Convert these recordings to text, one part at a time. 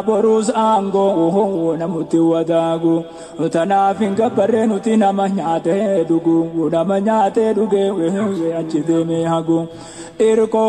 Borus ango namuti wadagu utanafin gabbare nuti namanyate dugu namanyate duge achide me hagu irko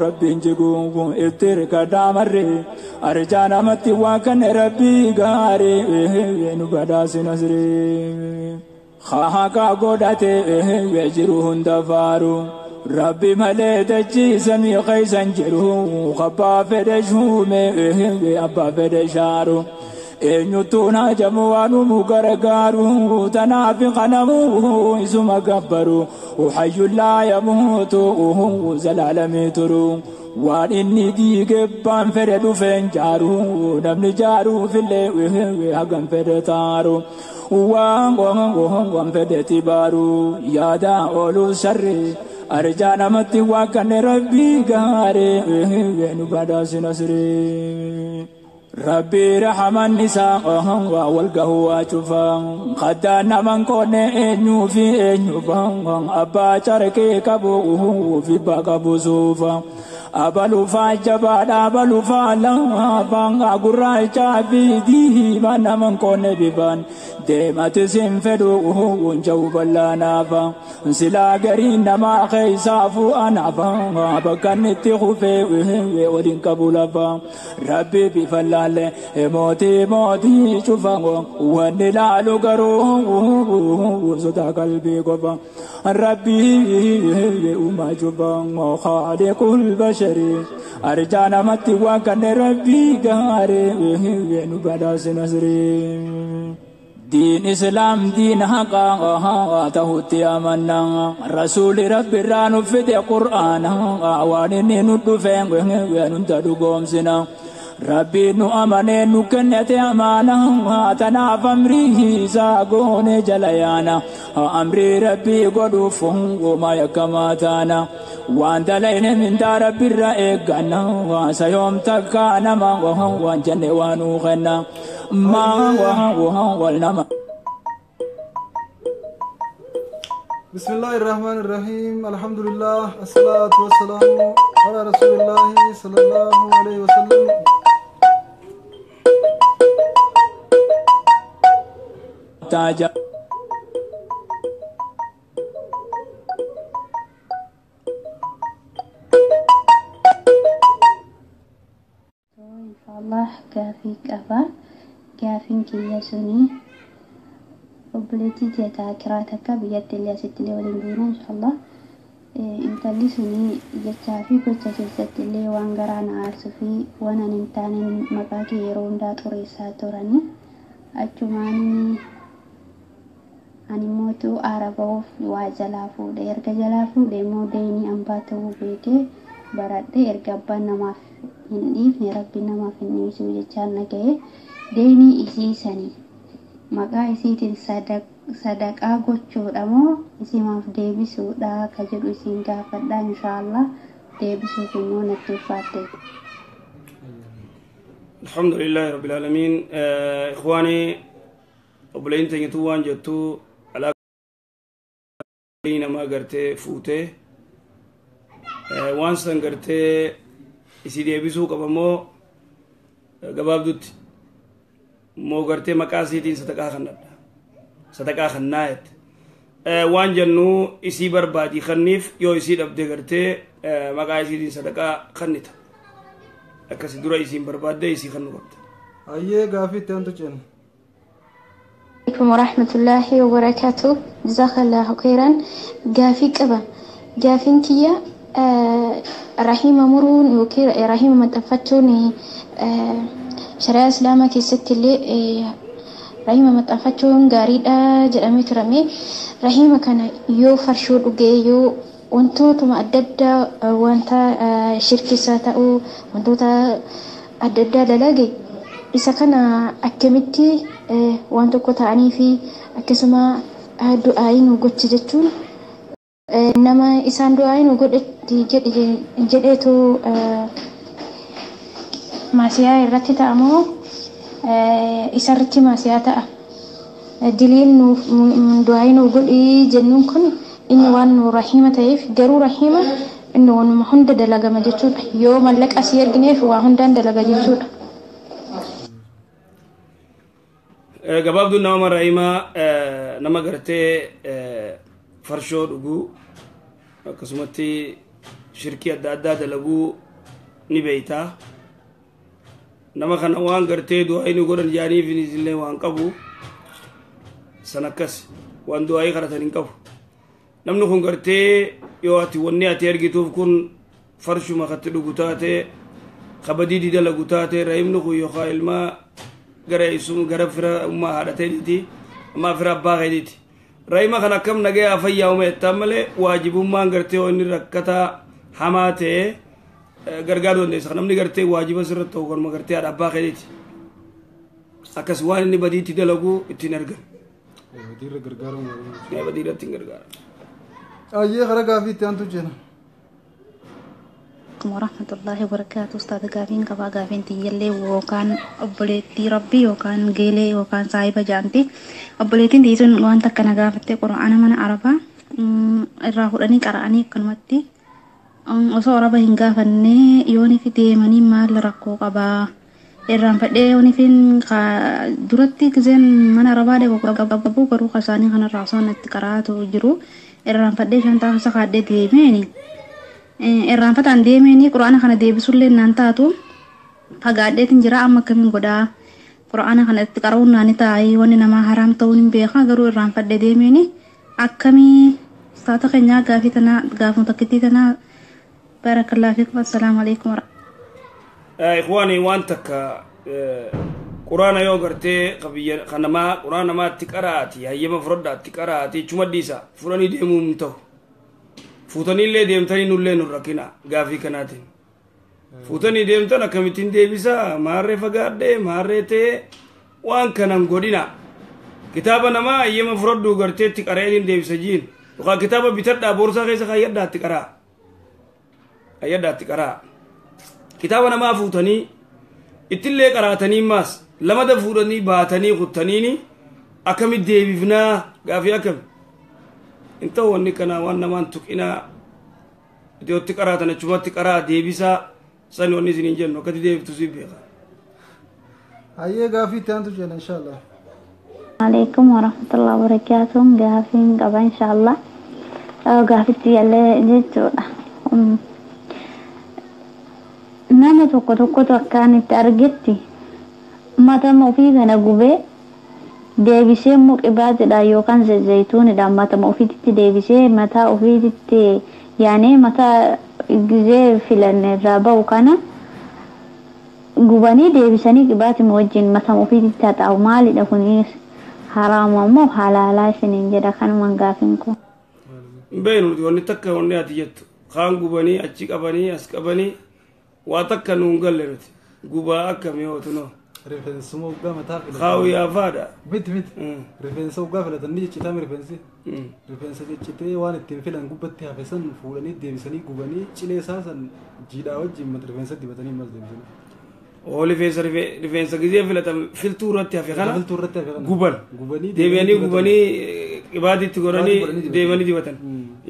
rabbin jigu itir kadamare arjana mati wakan rabbi gare nu badasin asri khaha godate wejiruhun dafaru Rabbi maletachi sami qaisan jiru khabba fedeshu me abba fedesharu enyutuna jamwanu mugaragaru tanafi qanamu isuma gabbaru hayyu la yamutu zalalami turu wa inni digebban fededu fenjaru namni jaru fille hagam fedetaru wa fedeti baru yada olu sharri Arjana mati wakan Rabbi gare nu badasin asri Rabbi rahman nisa wa walgahu wa chufan khadana man kone enyu fi enyu bang abba charke kabu fi bagabu sufa abalu fa jabada abalu fa la bang agura chabi di mana man kone biban de matisim fedu unjau balana fa sila garin ma khaisafu anafa bakan tikhufe wadin kabula fa rabbi bi falale moti moti chufango wanila lugaru suda qalbi goba rabbi umma chufango khaliqul bashari arjana mati wa kan rabbi gare nu badasin asri دين إسلام دين حقا تهوتي أمنا رسول رب رانو في القرآن وانين ندفين وننتدو قومسنا ربي نو أماني نكنت أمانا تناف أمريه ساقون جليانا أمري ربي قدوفه وما يكماتانا وانت لين من دار ربي رأيقنا وسيوم تكانا ما وان جنة وانوخنا بسم الله الرحمن الرحيم الحمد لله الصلاة والسلام على رسول الله صلى الله عليه وسلم إن شاء الله كافي كفا كافين كي يسوني وبلتي تيتا كراتك بيت اللي ست اللي ولنبينا إن شاء الله انت اللي سوني جتافي كنت ست اللي وانقران عارسفي وانا نمتاني مباكي يرون دا توريسا توراني أجماني أني موتو عربوف واجلافو ديرك جلافو ديمو ديني أمباتو بيكي برات إرقبا نماف هنديف نربي نماف النيسو جتشان نكيه ديني إسيساني مقا إسيتين صدقاء قوچو دمو إسيماف ديبسو دا كجر إسين قافت دا إن شاء الله ديبسو في نونة تفاتي الحمد لله رب العالمين إخواني وبلين تنجتوان جتو على ما قرتي فوتي وانسان قرتي إسي ديبسو قبمو قباب دوتي مو قرتي مكاسيتين ستقا خنايت وان جنو إسي بربادي خنيف يو إسي دبدي قرتي مكاسيتين ستقا خنيت أكاسي دورا إسي بربادي إسي خنو قبت أيه قافي تنتو جن عليكم ورحمة الله وبركاته جزاك الله خيرا قافي كبا قافين كيا رحيم مرون وكير رحيم متفتوني شريعة إسلامة كيست اللي رحيم متفتون قاريدا جرامي كرامي رحيم كان يو فرشود وجي يو وانتو تما أددا وانتا شركي ساتاو وانتو تا أددا دلاجي إذا كان أكملتي وانتو كتاني في أكسما دعائين وقت جتون إنما إسان دعائين وقت جدتو ماسيا الرتي تأمو إسرتي ماسيا تأ دليل من دعائين وقت جنون كن إني وان رحيمة تيف جرو رحيمة inni wanuma hunda dalagama jechuudha yoo mallaqa asii ergineef waa hundaan dalaga jechuudha. gabaabdu nama raa'imaa nama gartee farshoo dhuguu akkasumatti shirkii adda addaa dalaguu ni beeytaa nama kana waan gartee du'aa inni godhan jaaniif illee waan qabu san akkas waan du'aa kadhatan hin qabu namni kun gartee yoo ati wanni ati ergituuf kun farshuma katti dhugu taate kabadii dalagu taate raa'imni kun yookaan ilmaa gara isum gara fira ummaa haadhateeti amma fira abbaa keetiiti raa'ima kan akkam nagaya fayyaa uumetta malee waajibummaan gartee inni rakkataa hamaa ta'e gargaaruu dandeessa namni gartee waajiba sirratti ta'u kanuma gartee haadha abbaa keetiiti akkas waan inni badiitti dalagu ittiin argan badiirratti hin gargaara ayyee kara gaafiitti aantu jenna warahmatullahi wabarakatuh. Ustaz Gafin kaba Gafin tiyyalle wokan obboleettii rabbi yookaan geelee yookaan saahiba jaanti obboleettiin tiisuun wanta akkana gaafatte quraana mana arabaa irraa fudhanii qara'anii akkanumatti osoo araba hin gaafanne yooniif deemanii maal rakkoo qabaa irraan fadhee yooniifin duratti gizeen mana arabaa deebi'u garuu kasaanii kanarraa osoo natti qaraatu jiru irraan fadhee shantaa isa kaadhee deemeeni. Irraan fataan deemanii quraana kana deebisullee naan taatu fagaadheetiin jira amma akkamiin godhaa quraana kana itti qara'uun naani taa'ee wanni namaa haraam ta'uun hin beekaa garuu irraan fadhee deemanii akkamii ustaata keenyaa gaafii tanaa gaafuma takkittii tanaa barakallahu fiikum assalaamu alaikum ikhwaani waan takka quraana yoo gartee qabiyya kanamaa quraana namaatti qaraati hayyama fudhadhaatti qaraati chuma dhiisa fudhanii deemuu hin ta'u fuutanii illee deemtanii nullee nu rakkina gaafii kanaatiin fuutanii deemtan akkamittiin deebisa maarree fagaadhee maarree ta'e waan kanan godhina kitaaba namaa hayyama fudhadhuu garteetti qara'een deebisa jiin yookaan kitaaba bitadhaa boorsaa keessa hayyadhaatti qaraa kitaaba namaa fuutanii ittillee qaraatanii maas lamada fuudhanii baatanii kuttaniini akkamit deebifnaa gaafii akkami inta wanni kana waan namaan tuqinaa iddootti qaraatan achumatti qaraa deebisaa san wanni isin hin jennu akkati deebiftu si beeka ayyee gaafii itti aantu jenna inshaallah alaikum warahmatullahi wabarakatuh gaafiin qaba inshaallah gaafitti yallee jechuudha nama tokkotu akkaan itti argetti matama ofii kana gubee deebisee muqibaatidha yookaan zayituunidha matama ofiitti deebisee mataa ofiitti yaani mataa gizee filanne irraa ba'u kana gubanii deebisanii qibaati wajjin matama ofiitti haxaa'u maalidha kunis haraama moo halaalaa isiniin jedha kanumaan gaafiin kun beenu wanni takka wanni ati jettu kaan gubanii achi qabanii as qabanii waa takka nuun galle nuti gubaa akkamii hootu noo rifeensuma ugaa mataa filatan khaawi afaadha miti rifeensa ugaa filatan ni jechitame rifeensa jechitee waan ittiin filan gubbatti hafe san fuudhanii deebisanii gubanii cilee isaa san jiidhaa wajjin rifeensa dibatanii mas deebisanii oo rifeensa gizee filatan filtuu irratti hafe kana gubanii deebi'anii gubanii qibaatitti godhanii deemanii dibatan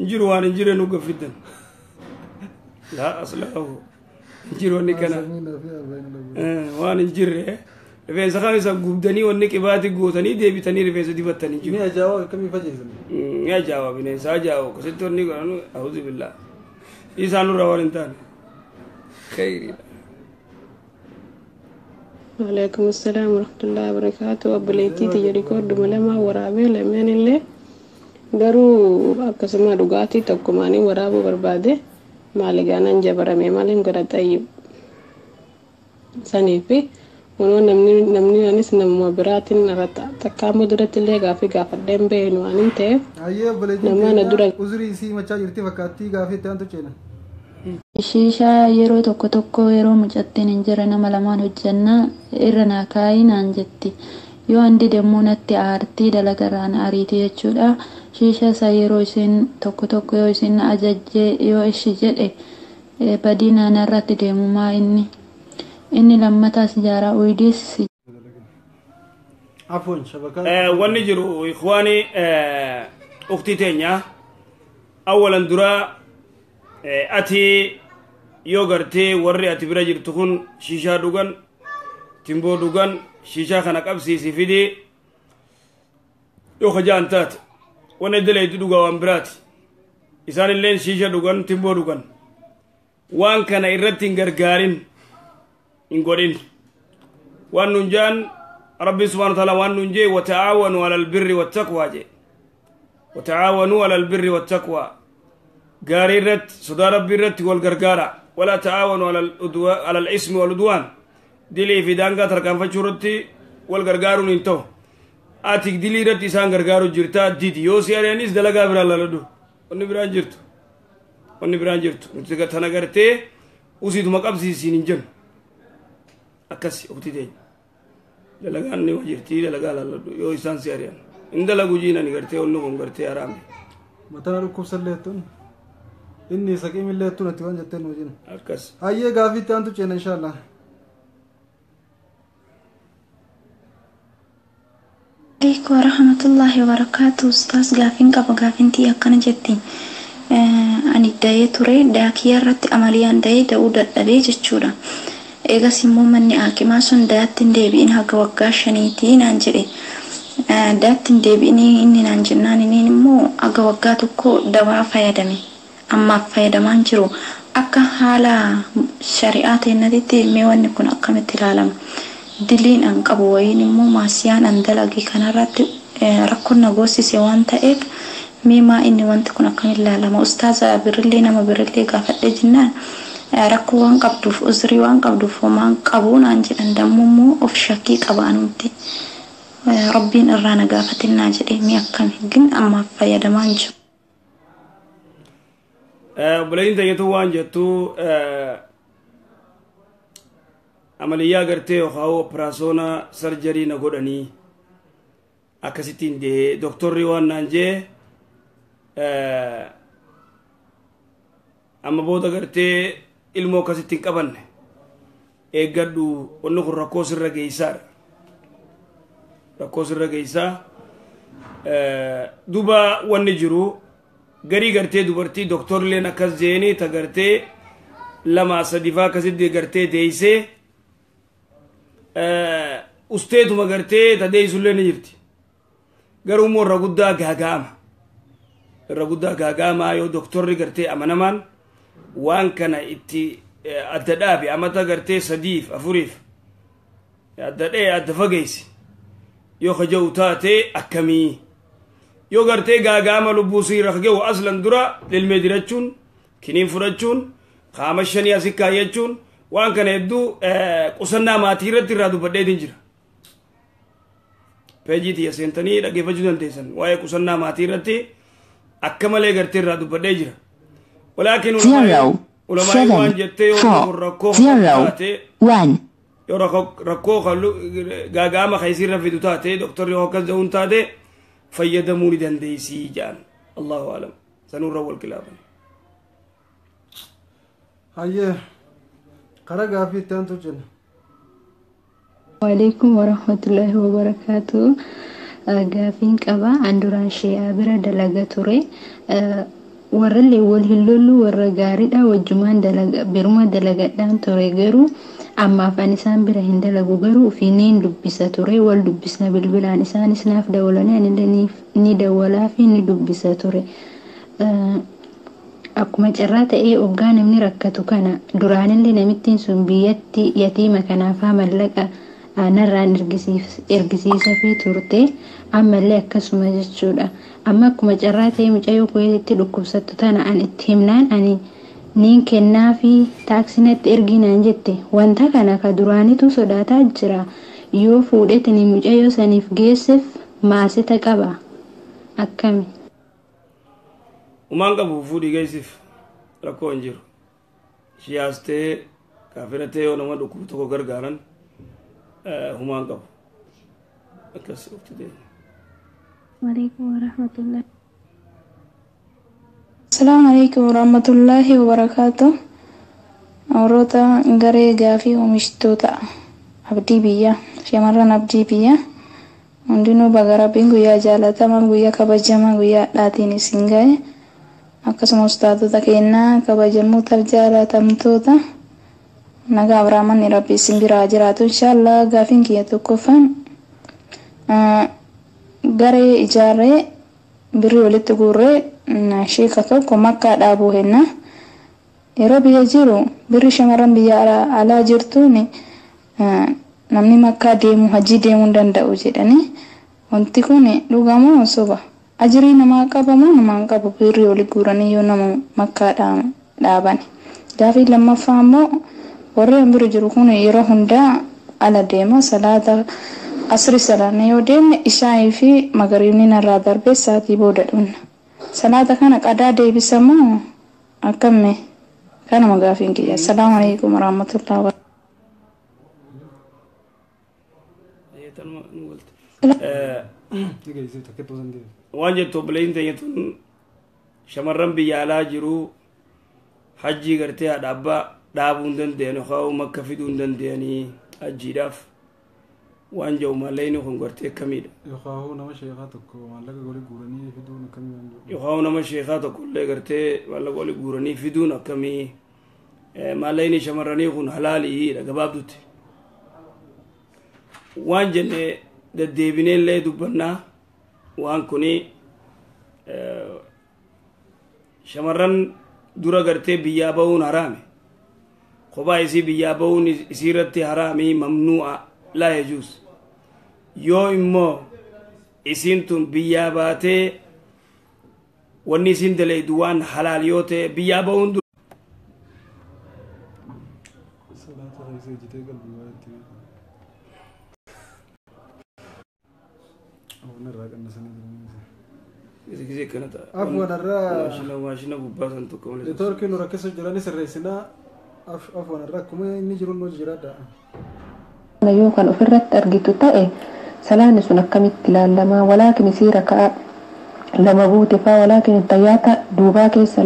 injiru waan injireen uga fiddan laa aslahu injiru wanni kana waan injirre rifeensa kan isa gubdanii wanni qibaati gootanii deebitanii rifeensa dibatanii jiru ni ajaawa akkamii fajeessan ni ajaawa bineensa ajaawa kasitti wanni godhanu a'uudhu billah isaanurraa waan hin taane khayriidha وعليكم السلام ورحمة الله وبركاته وبليتي تجريكود ملما ورابي لمن اللي garuu akkasuma dhugaatii tokkumaanii waraabuu barbaade maaligaanaan jabarame maaliin godha tayyib saniifi wanoo namni anis namuma biraatiin takkaamuu duratti illee gaafadheen beenu waan hin ta'eef namaan dura uzrii isii machaa jirti fakkaattii gaafii itti aantu ceena Shishaa yeroo tokko yeroo mucattiin hin jira nama lamaan hojjannaa irra naa kaayii naan jetti yoo andi deemuu natti aartii dalagaraan ariitii jechuudha shisha isaa yeroo isin tokko yoo isin ajajjee yoo ishi jedhe badinaan irratti deemumaa inni lammataa sijaaraa uydiis afwan shabakaa wanni jiru ikhwaani ukhtii teenya awalan duraa ati yoo gartee warri ati bira jirtu kun shishaa dhugan timboo dhugan shishaa kana qabsiisi fidi yoo hajaan taate wanni daleetti dhugaa waan biraati isaan illeen shisha dhugan timboo dhugan waan kana irratti hin gargaarin hin godhin waan nun jaan rabbi subhanahu wa ta'ala waan nun jee wata'aawanu alal birri wattaqwaa jee wata'aawanu alal birri wattaqwaa gaarii irratti sodaa rabbii irratti wal gargaara ولا تعاونوا على الاسم والعدوان دلي في دانغا تركانفچو رتي والغرغارو نينتو اتيك دلي رتي سان غرغارو جيرتا ديدي يو سيارينيس دلغا برا لدو وني بران جيرتو نتيغا تنغرتي وسيد مقبسي سينجن اكاسي اوتي دي دلغا ني وجيرتي دلغا لدو يو سان سياريان اندلغو جينا نغرتي ونو غرتي ارامي متى ركوب سليتون إني سكيم الله تونتي وان جتين وجين أركز هاي غافي تانتو چين إن شاء الله عليكم ورحمة الله وبركاته أستاذ غافين كابا غافين تي أكنا جتين أني داية توري داكيا رت عمليان داية داودا دابي جتشورا إيغا سيمو مني آكي ماسون داتين ديبين هاقا وقاشانيتين أنجري داتين ديبيني إني نانجناني نمو أقا وقاتوكو دواء فايدامي أما فايدامان جرو أكا حالا شريعات النتيتي ميواني كون أقامت العالم دلين أن قبوين مو ماسيان أن دلقي كان ركون نغوسي سيوان تأيك ميما إني وانت كون أقامت العالم أستاذة برلي نما برلي قافت جنان ركو وان قبدوف أزري وان قبدوف ومان قبون أنجل أندمومو أف شكي قبانوتي ربين إرانا قافت الناجل مي أقامت جن أما فايدامان جرو بلين تيجتو وان جتو عملية قرتي وخاو براسونا سرجري نقولني أكسيتين دي دكتور ريوان نانجي أما بودا قرتي ilmoo kasitti hin qabanne eeggadhu wanni kun rakkoo sirra geessaa duba wanni jiru garii gartee dubartii doktorleen akkas jeeni ta gartee lama sadifaa akkasitti gartee deeysee usteetuma gartee ta deeysullee ni jirti garuu immoo irra guddaa gaaga'ama yoo doktorri gartee amanamaan waan kana itti adda dhaabe amata gartee sadiif afuriif adda dhee adda fageeysi yoo kaja'u taate akkamii yoo gartee gaaga'ama lubbuu siirra ge'u aslan dura lilmee dirachuun kiniin fudhachuun qaama shanii asii kaayyachuun waan kana hedduu qusannaa maatii irratti irraa dubbadheetiin jira peejii tiyya seentanii dhaggeeffachuu dandeessan waa'ee qusannaa maatii irratti akka malee gartee irraa dubbadhee jira ولكن علماء وان جتة ركوه غاغاما خيسير في دوتاته دكتور يوكل زون تاته فيدمو لدنديسي جان الله أعلم سنور أول كلام هاي قرأ غافي تانتو جن وعليكم ورحمة الله وبركاته غافين كبا عندوران شيئا برا دلغة warrallee wal hillollu warra gaariidha wajjumaan biruma dalagadhaan ture garuu ammaaf an isaan bira hin dalagu garuu ofiiniin dubbisa ture wal dubbisna bilbilaan isaanis naaf dawwalanii anillee ni dawwalaa fi ni dubbisa ture akkuma carraa ta'ee oggaa namni rakkatu kana duraanillee namittiin sun biyyatti yatiima kanaafaa mallaqa narraan ergisiisa fi turte ammallee akkasuma jechuudha amma akkuma carraa ta'ee mucayyoo kuweetitti dhukkubsattu tana an itti himnaan ani niin kennaa fi taaksinetti erginaan jette wanta kana ka duraanitu sodaataa jira yoo fuudhetini mucayyoo saniif geesseef maasita qaba akkami umaan qabu fuudhii geessiif rakkoo hin jiru shiyaastee kaafiratee yoo nama dhukkubu tokko gargaaran humaan qabu akkas ukti deema عليكم ورحمة الله السلام عليكم ورحمة الله وبركاته أوروتا غري غافي ومشتوتا أبدي بيا شمران أبدي بيا عندنا بغرا بينغو يا جالتا مانغو يا كبجما غو يا لاتيني سينغاي akkasuma ustaatota keenyaa kabajamootaaf jaalatamtoota nagaa abraamanni rabbi isin biraa jiraatu inshallah. Gaafiin kiyya tokkoffaan garee ijaarree birrii walitti guurree sheeka tokko makkaa dhaabuu henna. Yeroo biyya jiru birri shamarran biyya alaa jirtuun namni makkaa deemu hajii deemuu hin danda'u jedhanii wanti kun dhugamoo soba? Ajrii namaa qabamoo namaan qabu birrii walitti guuranii yoo nama makkaa dhaaban? Gaafii lammaffaa ammoo warreen bira jiru kun yeroo hundaa ala deema salaata asri salaanne yoo deemne ishaa'ii fi magariibni narraa darbee sa'aatii booda dhunna. Salaata kana qadaa deebisamoo akkami? Kanuma gaafiin kiyya. Assalaamu alaikum warahmatullahi wabarakatuh. waan jettu obboleeyyin teenya tun shamarran biyya alaa jiru hajjii gartee haadha abbaa dhaabuu hin dandeenye yookaan makka fiduu hin dandeenye hajjiidhaaf waan jedhu mallayni kun gartee akkamiidha? Yookaan nama sheekaa tokko maallaqa walii guuranii fiduun akkamii? Yookaan nama sheekaa tokko illee gartee maallaqa walii guuranii fiduun akkamii? Mallayni shamarranii kun halaaliidha gabaabdutti. Waan jenne deddeebinee illee dubbannaa waan kuni shamarran dura gartee biyyaa bahuun haraame. Kophaa isii biyyaa bahuun isiirratti haraamii mamnuu'a laa yajuus. Yoo immoo isiin tun biyyaa baatee wanni isiin daleeydu waan halaal yoo ta'e biyyaa bahuun maashina gubbaa san tokko malee neetwoorkii nu rakkisa jirani sirreessinaa afwan irraa akkuma inni jiru nu jiraadha. Yoo kan ofirratti argitu ta'e salaanni sun akkamitti ilaalamaa walaakin isii rakaa lama buute faa walaakin tayyaata duubaa keessa